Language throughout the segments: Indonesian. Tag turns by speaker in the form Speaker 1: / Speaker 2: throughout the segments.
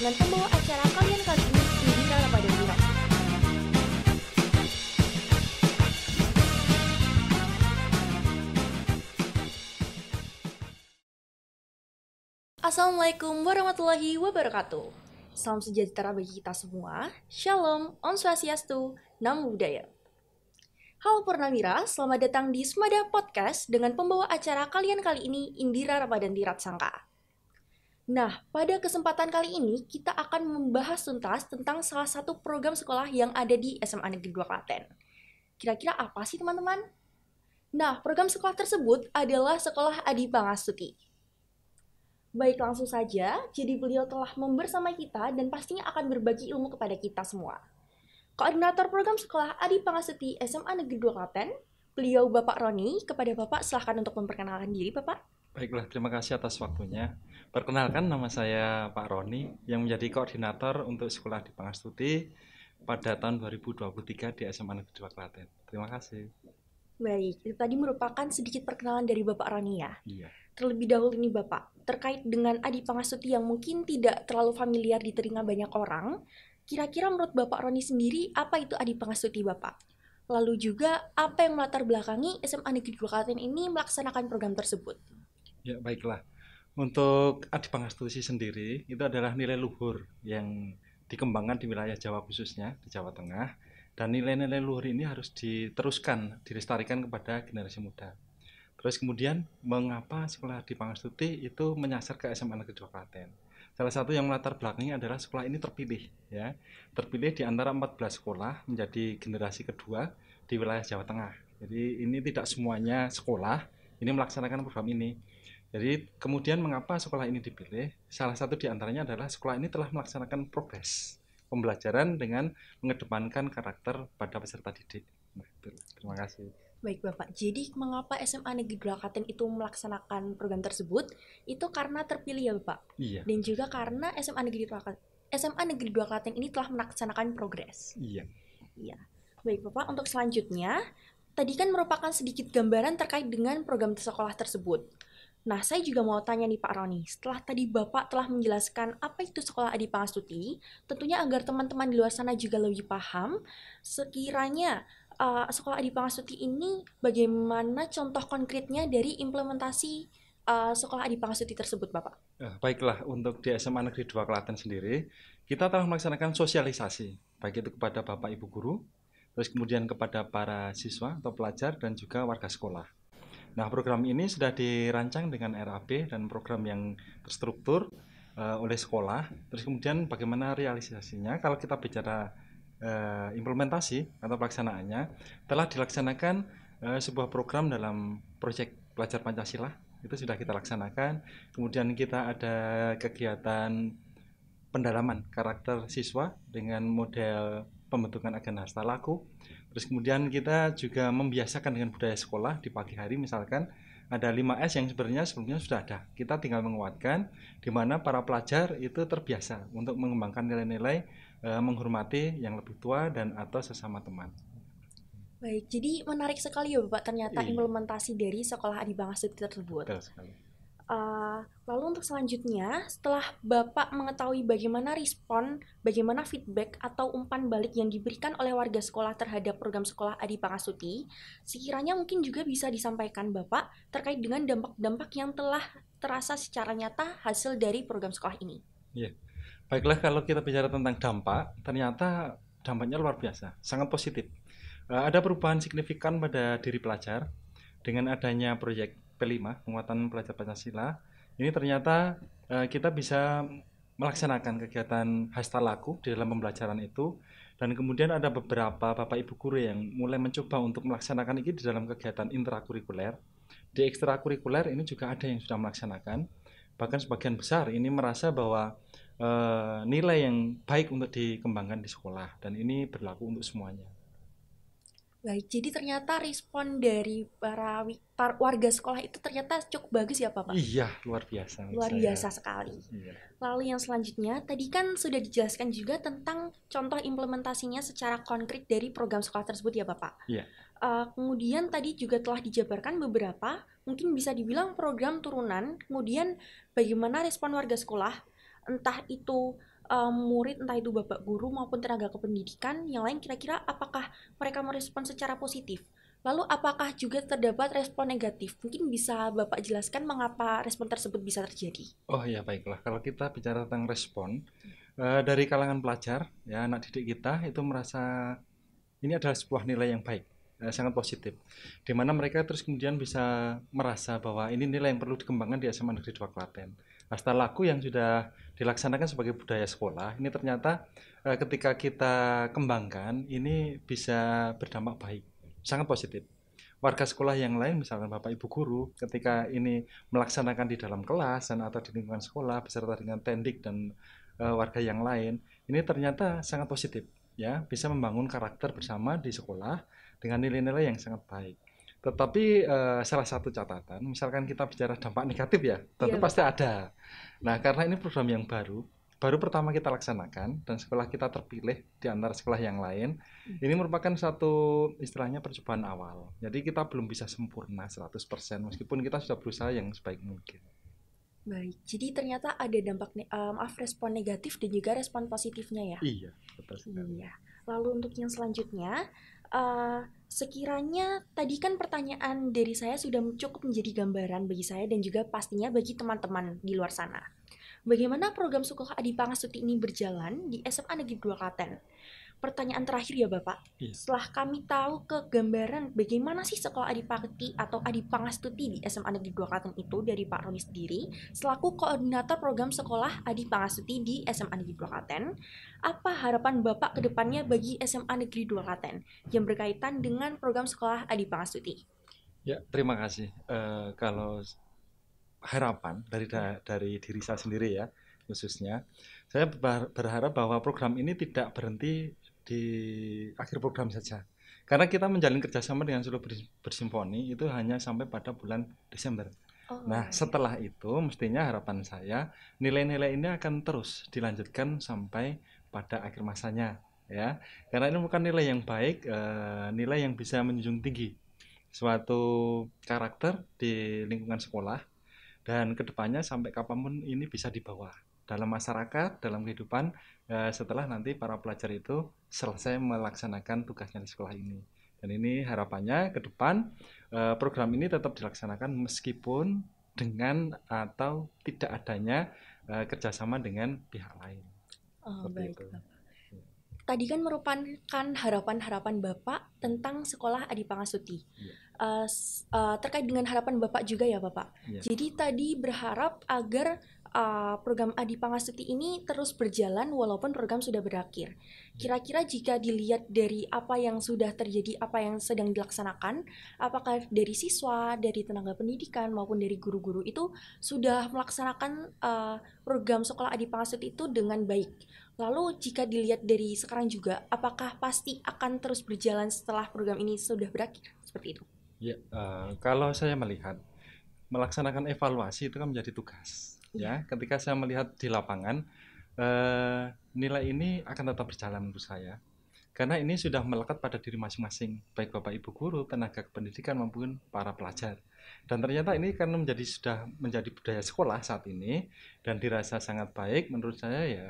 Speaker 1: dengan pembawa acara kalian kali ini, Indira Ramadhan. Assalamualaikum warahmatullahi wabarakatuh. Salam sejahtera bagi kita semua. Shalom, Om Swastiastu, Namo Buddhaya. Halo Purnamira, selamat datang di Semada Podcast dengan pembawa acara kalian kali ini, Indira Ramadhan Sangka. Nah, pada kesempatan kali ini kita akan membahas tuntas tentang salah satu program sekolah yang ada di SMA Negeri 2 Klaten. Kira-kira apa sih teman-teman? Nah, program sekolah tersebut adalah Sekolah Adi Pangastuti. Baik, langsung saja, jadi beliau telah membersamai kita dan pastinya akan berbagi ilmu kepada kita semua. Koordinator program Sekolah Adi Pangastuti SMA Negeri 2 Klaten, beliau Bapak Roni. Kepada Bapak, silahkan untuk memperkenalkan diri, Bapak.
Speaker 2: Baiklah, terima kasih atas waktunya. Perkenalkan, nama saya Pak Roni yang menjadi koordinator untuk Sekolah Adi Pangastuti pada tahun 2023 di SMA Negeri 2 Klaten. Terima kasih.
Speaker 1: Baik, itu tadi merupakan sedikit perkenalan dari Bapak Roni ya.
Speaker 2: Iya.
Speaker 1: Terlebih dahulu nih Bapak, terkait dengan Adi Pangastuti yang mungkin tidak terlalu familiar di telinga banyak orang, kira-kira menurut Bapak Roni sendiri, apa itu Adi Pangastuti Bapak? Lalu juga, apa yang melatar belakangi SMA Negeri 2 Klaten ini melaksanakan program tersebut?
Speaker 2: Ya, baiklah. Untuk Adi Pangastuti sendiri, itu adalah nilai luhur yang dikembangkan di wilayah Jawa khususnya, di Jawa Tengah. Dan nilai-nilai luhur ini harus diteruskan, dilestarikan kepada generasi muda. Terus kemudian, mengapa Sekolah Adi Pangastuti itu menyasar ke SMA Negeri 2 Klaten? Salah satu yang melatar belakangnya adalah sekolah ini terpilih, ya, terpilih di antara 14 sekolah menjadi generasi kedua di wilayah Jawa Tengah. Jadi ini tidak semuanya sekolah ini melaksanakan program ini. Jadi kemudian mengapa sekolah ini dipilih? Salah satu di antaranya adalah sekolah ini telah melaksanakan progres pembelajaran dengan mengedepankan karakter pada peserta didik. Nah, terima kasih.
Speaker 1: Baik Bapak, jadi mengapa SMA Negeri 2 Klaten itu melaksanakan program tersebut? Itu karena terpilih ya Bapak?
Speaker 2: Iya.
Speaker 1: Dan juga karena SMA Negeri 2 Klaten ini telah melaksanakan progres.
Speaker 2: Iya.
Speaker 1: Iya. Baik Bapak, untuk selanjutnya, tadi kan merupakan sedikit gambaran terkait dengan program sekolah tersebut. Nah, saya juga mau tanya nih Pak Roni, setelah tadi Bapak telah menjelaskan apa itu Sekolah Adi Pangastuti, tentunya agar teman-teman di luar sana juga lebih paham, sekiranya Sekolah Adi Pangastuti ini bagaimana contoh konkretnya dari implementasi Sekolah Adi Pangastuti tersebut, Bapak?
Speaker 2: Baiklah, untuk di SMA Negeri 2 Klaten sendiri, kita telah melaksanakan sosialisasi, baik itu kepada Bapak Ibu Guru, terus kemudian kepada para siswa atau pelajar dan juga warga sekolah. Nah, program ini sudah dirancang dengan RAP dan program yang terstruktur oleh sekolah. Terus kemudian bagaimana realisasinya? Kalau kita bicara implementasi atau pelaksanaannya, telah dilaksanakan sebuah program dalam proyek Pelajar Pancasila. Itu sudah kita laksanakan. Kemudian kita ada kegiatan pendalaman karakter siswa dengan model pembentukan agenda hasta laku. Terus kemudian kita juga membiasakan dengan budaya sekolah di pagi hari, misalkan ada 5S yang sebenarnya sebelumnya sudah ada. Kita tinggal menguatkan di mana para pelajar itu terbiasa untuk mengembangkan nilai-nilai menghormati yang lebih tua dan atau sesama teman.
Speaker 1: Baik, jadi menarik sekali ya Bapak ternyata implementasi dari Sekolah Adi Pangastuti tersebut.
Speaker 2: Betul sekali.
Speaker 1: Lalu untuk selanjutnya, setelah Bapak mengetahui bagaimana respon, bagaimana feedback atau umpan balik yang diberikan oleh warga sekolah terhadap program Sekolah Adi Pangastuti, sekiranya mungkin juga bisa disampaikan Bapak terkait dengan dampak-dampak yang telah terasa secara nyata hasil dari program sekolah ini.
Speaker 2: Iya. Baiklah, kalau kita bicara tentang dampak, ternyata dampaknya luar biasa, sangat positif. Ada perubahan signifikan pada diri pelajar dengan adanya proyek P5, penguatan pelajar Pancasila. Ini ternyata kita bisa melaksanakan kegiatan hasta laku di dalam pembelajaran itu, dan kemudian ada beberapa Bapak Ibu guru yang mulai mencoba untuk melaksanakan ini di dalam kegiatan intrakurikuler. Di ekstrakurikuler ini juga ada yang sudah melaksanakan, bahkan sebagian besar ini merasa bahwa nilai yang baik untuk dikembangkan di sekolah, dan ini berlaku untuk semuanya.
Speaker 1: Baik, jadi ternyata respon dari para warga sekolah itu ternyata cukup bagus ya Pak?
Speaker 2: Iya, luar biasa.
Speaker 1: Luar biasa sekali.
Speaker 2: Iya.
Speaker 1: Lalu yang selanjutnya, tadi kan sudah dijelaskan juga tentang contoh implementasinya secara konkret dari program sekolah tersebut ya Bapak?
Speaker 2: Iya.
Speaker 1: Kemudian tadi juga telah dijabarkan beberapa, mungkin bisa dibilang program turunan, kemudian bagaimana respon warga sekolah, entah itu murid entah itu bapak guru maupun tenaga kependidikan yang lain kira-kira apakah mereka merespon secara positif? Lalu apakah juga terdapat respon negatif? Mungkin bisa Bapak jelaskan mengapa respon tersebut bisa terjadi?
Speaker 2: Oh ya, baiklah. Kalau kita bicara tentang respon dari kalangan pelajar, ya anak didik kita itu merasa ini adalah sebuah nilai yang baik, sangat positif. Di mana mereka terus kemudian bisa merasa bahwa ini nilai yang perlu dikembangkan di SMA Negeri 2 Klaten. Hasta laku yang sudah dilaksanakan sebagai budaya sekolah, ini ternyata ketika kita kembangkan, ini bisa berdampak baik, sangat positif. Warga sekolah yang lain, misalkan Bapak Ibu guru, ketika ini melaksanakan di dalam kelas atau di lingkungan sekolah beserta dengan tendik dan warga yang lain, ini ternyata sangat positif, ya, bisa membangun karakter bersama di sekolah dengan nilai-nilai yang sangat baik. Tetapi salah satu catatan, misalkan kita bicara dampak negatif ya, tentu
Speaker 1: Iya,
Speaker 2: pasti
Speaker 1: Bapak.
Speaker 2: ada. Nah, karena ini program yang baru pertama kita laksanakan dan sekolah kita terpilih di antara sekolah yang lain, ini merupakan satu istilahnya percobaan awal. Jadi kita belum bisa sempurna 100% meskipun kita sudah berusaha yang sebaik mungkin.
Speaker 1: Baik, jadi ternyata ada dampak, respon negatif dan juga respon positifnya ya?
Speaker 2: Iya, betul sekali.
Speaker 1: Iya. Lalu untuk yang selanjutnya, sekiranya tadi kan pertanyaan dari saya sudah cukup menjadi gambaran bagi saya dan juga pastinya bagi teman-teman di luar sana. Bagaimana program Sekolah Adi Pangastuti ini berjalan di SMA Negeri 2 Klaten? Pertanyaan terakhir ya Bapak,
Speaker 2: Iya.
Speaker 1: setelah kami tahu kegambaran bagaimana sih Sekolah Adi Pakti atau Adi Pangastuti di SMA Negeri 2 Klaten itu dari Pak Roni sendiri, selaku koordinator program Sekolah Adi Pangastuti di SMA Negeri 2 Klaten, apa harapan Bapak ke depannya bagi SMA Negeri 2 Klaten yang berkaitan dengan program Sekolah Adi Pangastuti?
Speaker 2: Ya, terima kasih. Kalau harapan dari diri saya sendiri ya, khususnya, saya berharap bahwa program ini tidak berhenti di akhir program saja. Karena kita menjalin kerjasama dengan Solo Bersimfoni itu hanya sampai pada bulan Desember. Nah,
Speaker 1: Oh,
Speaker 2: setelah itu mestinya harapan saya nilai-nilai ini akan terus dilanjutkan sampai pada akhir masanya, ya. Karena ini bukan nilai yang baik, nilai yang bisa menjunjung tinggi suatu karakter di lingkungan sekolah dan kedepannya sampai kapanpun ini bisa dibawa dalam masyarakat, dalam kehidupan setelah nanti para pelajar itu selesai melaksanakan tugasnya di sekolah ini. Dan ini harapannya ke depan program ini tetap dilaksanakan meskipun dengan atau tidak adanya kerjasama dengan pihak lain. Seperti
Speaker 1: baik
Speaker 2: itu.
Speaker 1: Bapak. Tadi kan merupakan harapan-harapan Bapak tentang Sekolah Adi Pangastuti.
Speaker 2: Iya.
Speaker 1: Terkait dengan harapan Bapak juga ya Bapak.
Speaker 2: Iya.
Speaker 1: Jadi tadi berharap agar program Adi Pangastuti ini terus berjalan walaupun program sudah berakhir. Kira-kira jika dilihat dari apa yang sudah terjadi, apa yang sedang dilaksanakan, apakah dari siswa, dari tenaga pendidikan maupun dari guru-guru itu sudah melaksanakan program Sekolah Adi Pangastuti itu dengan baik? Lalu jika dilihat dari sekarang juga, apakah pasti akan terus berjalan setelah program ini sudah berakhir? Seperti itu.
Speaker 2: Ya, kalau saya melihat melaksanakan evaluasi itu kan menjadi tugas. Ya, ketika saya melihat di lapangan, nilai ini akan tetap berjalan menurut saya. Karena ini sudah melekat pada diri masing-masing, baik Bapak Ibu guru, tenaga pendidikan maupun para pelajar. Dan ternyata ini kan sudah menjadi budaya sekolah saat ini dan dirasa sangat baik menurut saya ya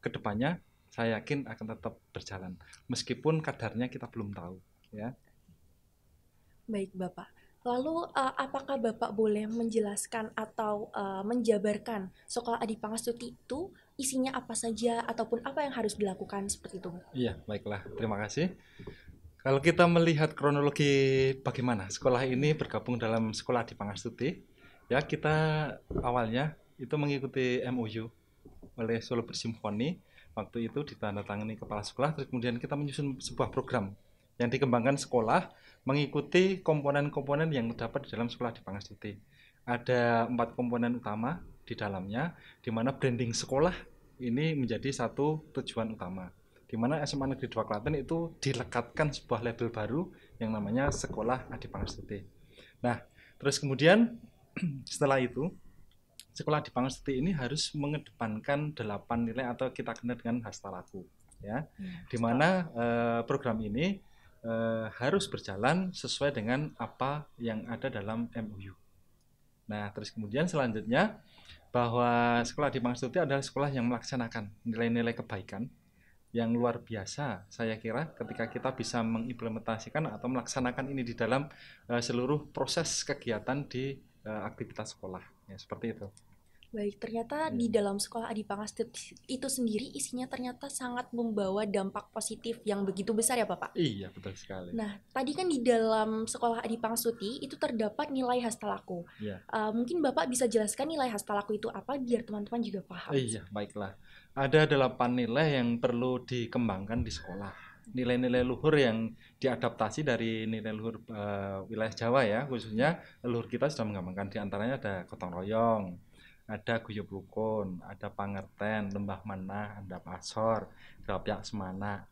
Speaker 2: kedepannya saya yakin akan tetap berjalan meskipun kadarnya kita belum tahu ya.
Speaker 1: Baik Bapak. Lalu apakah Bapak boleh menjelaskan atau menjabarkan Sekolah Adi Pangastuti itu isinya apa saja ataupun apa yang harus dilakukan seperti itu?
Speaker 2: Iya, baiklah. Terima kasih. Kalau kita melihat kronologi bagaimana sekolah ini bergabung dalam Sekolah Adi Pangastuti, ya kita awalnya itu mengikuti MOU oleh Solo Bersimfoni. Waktu itu ditandatangani kepala sekolah, terus kemudian kita menyusun sebuah program yang dikembangkan sekolah mengikuti komponen-komponen yang terdapat di dalam Sekolah Adi Pangastuti. Ada 4 komponen utama di dalamnya, di mana branding sekolah ini menjadi satu tujuan utama. Di mana SMA Negeri 2 Klaten itu dilekatkan sebuah label baru yang namanya Sekolah Adi Pangastuti. Nah, terus kemudian setelah itu Sekolah Adi Pangastuti ini harus mengedepankan 8 nilai atau kita kenal dengan hasta laku, ya. Di mana program ini harus berjalan sesuai dengan apa yang ada dalam MOU. Nah, terus kemudian selanjutnya bahwa sekolah di Pangstuti adalah sekolah yang melaksanakan nilai-nilai kebaikan yang luar biasa. Saya kira ketika kita bisa mengimplementasikan atau melaksanakan ini di dalam seluruh proses kegiatan di aktivitas sekolah, ya seperti itu.
Speaker 1: Baik, ternyata di dalam sekolah Adi Pangastuti itu sendiri isinya ternyata sangat membawa dampak positif yang begitu besar ya Bapak.
Speaker 2: Iya, betul sekali.
Speaker 1: Nah, tadi kan di dalam sekolah Adi Pangastuti itu terdapat nilai hastalaku.
Speaker 2: Iya.
Speaker 1: Mungkin Bapak bisa jelaskan nilai hastalaku itu apa biar teman-teman juga paham.
Speaker 2: Iya, baiklah. Ada 8 nilai yang perlu dikembangkan di sekolah. Nilai-nilai luhur yang diadaptasi dari nilai luhur wilayah Jawa ya, khususnya leluhur kita sudah mengembangkan. Di antaranya ada gotong royong, ada guyub rukun, ada pangerten, lembah manah, ada pasor, grapyak semana,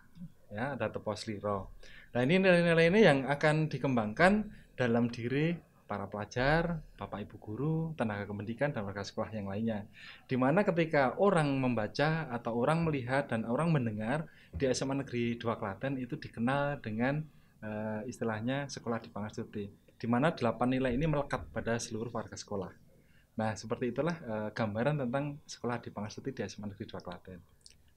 Speaker 2: ya, ada tepos liro. Nah, ini nilai-nilai ini yang akan dikembangkan dalam diri para pelajar, bapak ibu guru, tenaga kependidikan, dan warga sekolah yang lainnya. Dimana ketika orang membaca atau orang melihat dan orang mendengar di SMA Negeri 2 Klaten itu dikenal dengan istilahnya sekolah di Pangastuti. Dimana 8 nilai ini melekat pada seluruh warga sekolah. Nah, seperti itulah gambaran tentang sekolah di Pangastuti di SMA Negeri 2 Klaten.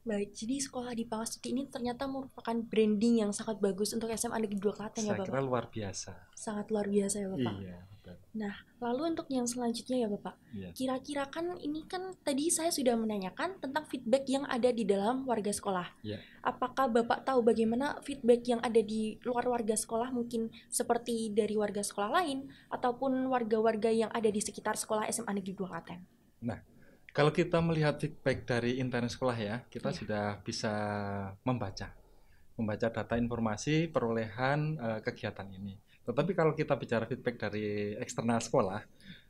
Speaker 1: Baik, jadi sekolah di Pangastuti ini ternyata merupakan branding yang sangat bagus untuk SMA Negeri 2 Klaten ya
Speaker 2: Saya
Speaker 1: Bapak?
Speaker 2: kira luar biasa.
Speaker 1: Sangat luar biasa ya Bapak?
Speaker 2: Iya, betul.
Speaker 1: Nah, lalu untuk yang selanjutnya ya Bapak,
Speaker 2: Iya.
Speaker 1: kira-kira kan ini kan tadi saya sudah menanyakan tentang feedback yang ada di dalam warga sekolah.
Speaker 2: Iya.
Speaker 1: Apakah Bapak tahu bagaimana feedback yang ada di luar warga sekolah, mungkin seperti dari warga sekolah lain ataupun warga-warga yang ada di sekitar sekolah SMA Negeri 2 Klaten?
Speaker 2: Nah, kalau kita melihat feedback dari internet sekolah ya, kita
Speaker 1: Iya.
Speaker 2: sudah bisa membaca data informasi perolehan kegiatan ini. Tetapi kalau kita bicara feedback dari eksternal sekolah,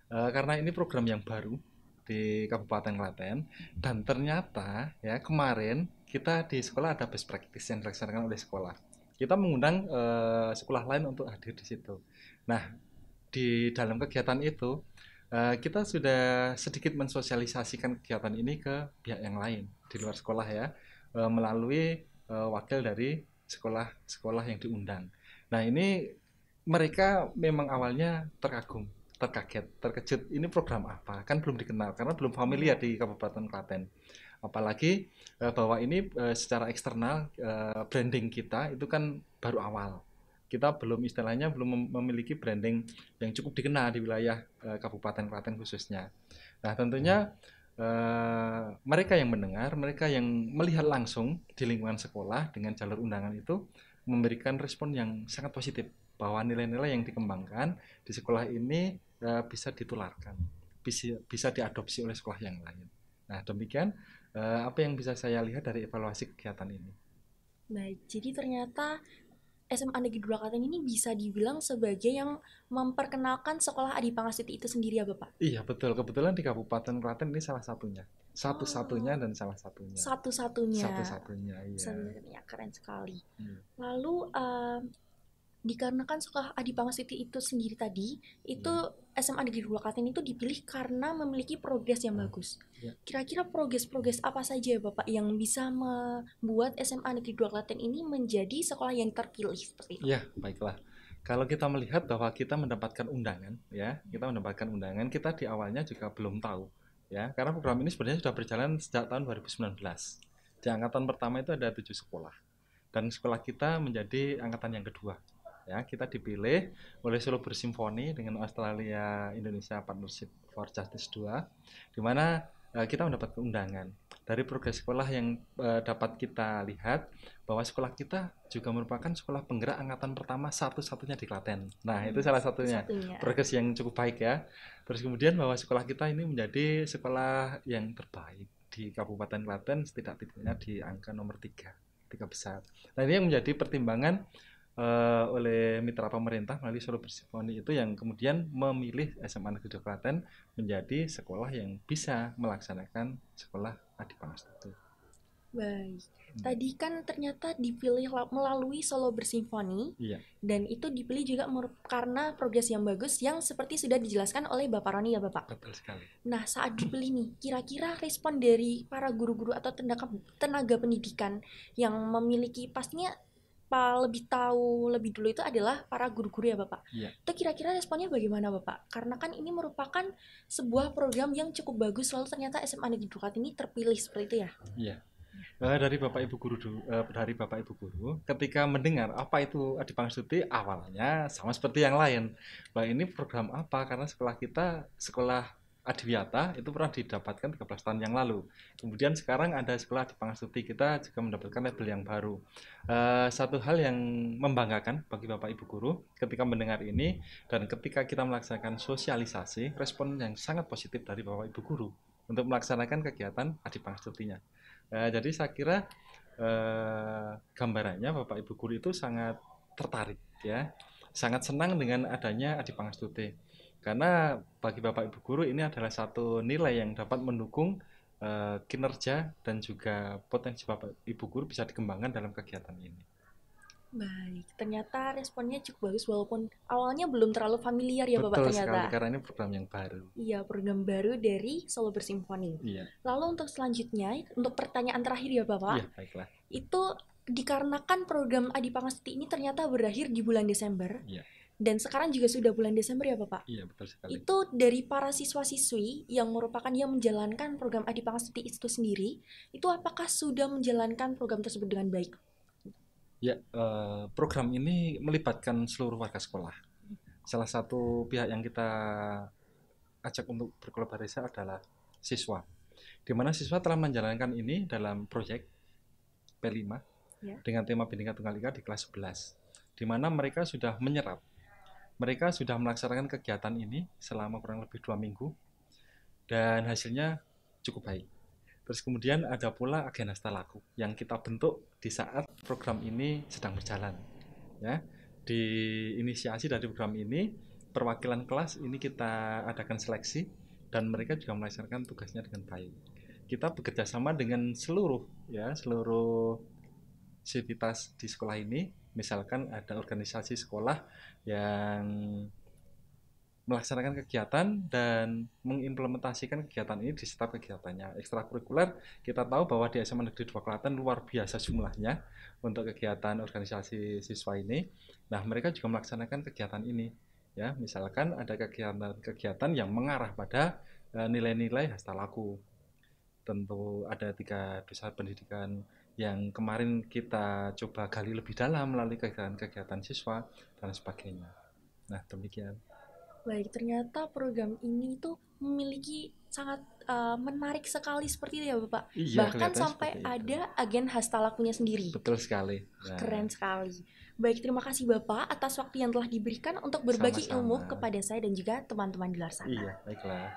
Speaker 2: karena ini program yang baru di Kabupaten Klaten, dan ternyata ya kemarin kita di sekolah ada best practice yang dilaksanakan oleh sekolah. Kita mengundang sekolah lain untuk hadir di situ. Nah, di dalam kegiatan itu kita sudah sedikit mensosialisasikan kegiatan ini ke pihak yang lain di luar sekolah ya, melalui wakil dari sekolah-sekolah yang diundang. Nah, ini mereka memang awalnya terkaget, terkejut. Ini program apa? Kan belum dikenal karena belum familiar di Kabupaten Klaten. Apalagi bahwa ini secara eksternal branding kita itu kan baru awal. Kita istilahnya belum memiliki branding yang cukup dikenal di wilayah Kabupaten Klaten khususnya. Nah, tentunya mereka yang mendengar, mereka yang melihat langsung di lingkungan sekolah dengan jalur undangan itu memberikan respon yang sangat positif bahwa nilai-nilai yang dikembangkan di sekolah ini bisa ditularkan, bisa diadopsi oleh sekolah yang lain. Nah, demikian apa yang bisa saya lihat dari evaluasi kegiatan ini.
Speaker 1: Baik, jadi ternyata SMA Negeri 2 Klaten ini bisa dibilang sebagai yang memperkenalkan sekolah Adi Pangastuti itu sendiri ya Bapak?
Speaker 2: Iya, betul. Kebetulan di Kabupaten Klaten ini salah satunya. Satu-satunya dan salah satunya.
Speaker 1: Satu-satunya.
Speaker 2: Satu-satunya, iya.
Speaker 1: Sebenarnya keren sekali.
Speaker 2: Iya.
Speaker 1: Lalu dikarenakan sekolah Adi Pangastuti itu sendiri tadi, itu SMA Negeri 2 Klaten itu dipilih karena memiliki progres yang bagus.
Speaker 2: Iya.
Speaker 1: Kira-kira progres apa saja ya Bapak yang bisa membuat SMA Negeri 2 Klaten ini menjadi sekolah yang terpilih seperti itu?
Speaker 2: Ya, baiklah. Kalau kita melihat bahwa kita mendapatkan undangan, ya, kita di awalnya juga belum tahu, ya, karena program ini sebenarnya sudah berjalan sejak tahun 2019. Di angkatan pertama itu ada 7 sekolah, dan sekolah kita menjadi angkatan yang kedua. Ya, kita dipilih oleh Solo Bersimfoni dengan Australia Indonesia Partnership for Justice 2, di mana kita mendapat undangan. Dari progres sekolah yang dapat kita lihat bahwa sekolah kita juga merupakan sekolah penggerak angkatan pertama satu-satunya di Klaten. Nah, itu salah satunya progres yang cukup baik ya. Terus kemudian bahwa sekolah kita ini menjadi sekolah yang terbaik di Kabupaten Klaten, setidak-tidaknya di angka nomor 3 besar. Nah, ini yang menjadi pertimbangan oleh mitra pemerintah melalui Solo Bersimfoni itu yang kemudian memilih SMA Negeri 2 Klaten menjadi sekolah yang bisa melaksanakan sekolah Adi Pangastuti.
Speaker 1: Baik, tadi kan ternyata dipilih melalui Solo Bersimfoni,
Speaker 2: iya.
Speaker 1: Dan itu dipilih juga karena progres yang bagus yang seperti sudah dijelaskan oleh Bapak Roni ya Bapak.
Speaker 2: Betul sekali.
Speaker 1: Nah, saat dipilih nih, kira-kira respon dari para guru-guru atau tenaga pendidikan yang memiliki pastinya tanpa lebih tahu lebih dulu itu adalah para guru-guru ya Bapak.
Speaker 2: Iya.
Speaker 1: Itu kira-kira responnya bagaimana Bapak? Karena kan ini merupakan sebuah program yang cukup bagus, lalu ternyata SMA Negeri 2 Klaten ini terpilih seperti itu ya?
Speaker 2: Iya. Dari Bapak Ibu Guru ketika mendengar apa itu Adi Pangestuti, awalnya sama seperti yang lain. Bahwa ini program apa? Karena sekolah Adiwiyata itu pernah didapatkan 13 tahun yang lalu. Kemudian sekarang ada sekolah Adi Pangestuti, kita juga mendapatkan label yang baru. Satu hal yang membanggakan bagi Bapak Ibu Guru ketika mendengar ini, dan ketika kita melaksanakan sosialisasi, respon yang sangat positif dari Bapak Ibu Guru untuk melaksanakan kegiatan Adi Pangestutinya. Jadi saya kira gambarannya Bapak Ibu Guru itu sangat tertarik ya, sangat senang dengan adanya Adi Pangestuti, karena bagi Bapak Ibu Guru ini adalah satu nilai yang dapat mendukung kinerja dan juga potensi Bapak Ibu Guru bisa dikembangkan dalam kegiatan ini.
Speaker 1: Baik, ternyata responnya cukup bagus walaupun awalnya belum terlalu familiar ya Bapak
Speaker 2: Betul
Speaker 1: ternyata.
Speaker 2: sekali, karena ini program yang baru.
Speaker 1: Iya, program baru dari Solo Bersimfoni.
Speaker 2: Iya.
Speaker 1: Lalu untuk selanjutnya, untuk pertanyaan terakhir ya Bapak,
Speaker 2: Iya, baiklah.
Speaker 1: itu dikarenakan program Adi Pangestuti ini ternyata berakhir di bulan Desember,
Speaker 2: Iya.
Speaker 1: dan sekarang juga sudah bulan Desember ya Bapak.
Speaker 2: Iya, betul sekali.
Speaker 1: Itu dari para siswa-siswi yang merupakan yang menjalankan program Adi Pangestuti itu sendiri, itu apakah sudah menjalankan program tersebut dengan baik?
Speaker 2: Ya, program ini melibatkan seluruh warga sekolah. Salah satu pihak yang kita ajak untuk berkolaborasi adalah siswa, di mana siswa telah menjalankan ini dalam proyek P5
Speaker 1: Ya.
Speaker 2: dengan tema Bhinneka Tunggal Ika di kelas 11, di mana mereka sudah menyerap, mereka sudah melaksanakan kegiatan ini selama kurang lebih 2 minggu, dan hasilnya cukup baik. Terus kemudian ada pula agen hastalaku yang kita bentuk di saat program ini sedang berjalan. Ya, di inisiasi dari program ini, perwakilan kelas ini kita adakan seleksi dan mereka juga melaksanakan tugasnya dengan baik. Kita bekerja sama dengan seluruh sivitas di sekolah ini. Misalkan ada organisasi sekolah yang melaksanakan kegiatan dan mengimplementasikan kegiatan ini di setiap kegiatannya. Ekstrakurikuler, kita tahu bahwa di SMA Negeri 2 Klaten luar biasa jumlahnya untuk kegiatan organisasi siswa ini. Nah, mereka juga melaksanakan kegiatan ini. Ya, misalkan ada kegiatan yang mengarah pada nilai-nilai hastalaku. Tentu ada 3 dosa pendidikan yang kemarin kita coba gali lebih dalam melalui kegiatan siswa dan sebagainya. Nah, demikian.
Speaker 1: Baik, ternyata program ini tuh memiliki sangat menarik sekali seperti itu ya Bapak.
Speaker 2: Iya,
Speaker 1: bahkan sampai ada agen hastalakunya sendiri.
Speaker 2: Betul sekali.
Speaker 1: Nah, keren sekali. Baik, terima kasih Bapak atas waktu yang telah diberikan untuk berbagi ilmu kepada saya dan juga teman-teman di luar sana.
Speaker 2: Iya, baiklah.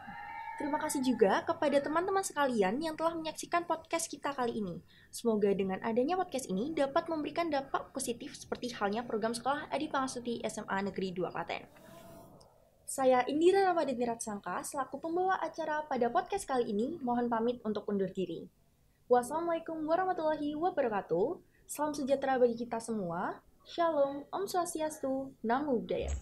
Speaker 1: Terima kasih juga kepada teman-teman sekalian yang telah menyaksikan podcast kita kali ini. Semoga dengan adanya podcast ini dapat memberikan dampak positif seperti halnya program sekolah Adi Pangestuti SMA Negeri 2 Klaten. Saya Indira Ramadhani Ratsangka, selaku pembawa acara pada podcast kali ini, mohon pamit untuk undur diri. Wassalamualaikum warahmatullahi wabarakatuh. Salam sejahtera bagi kita semua. Shalom, Om Swastiastu, Namo Buddhaya.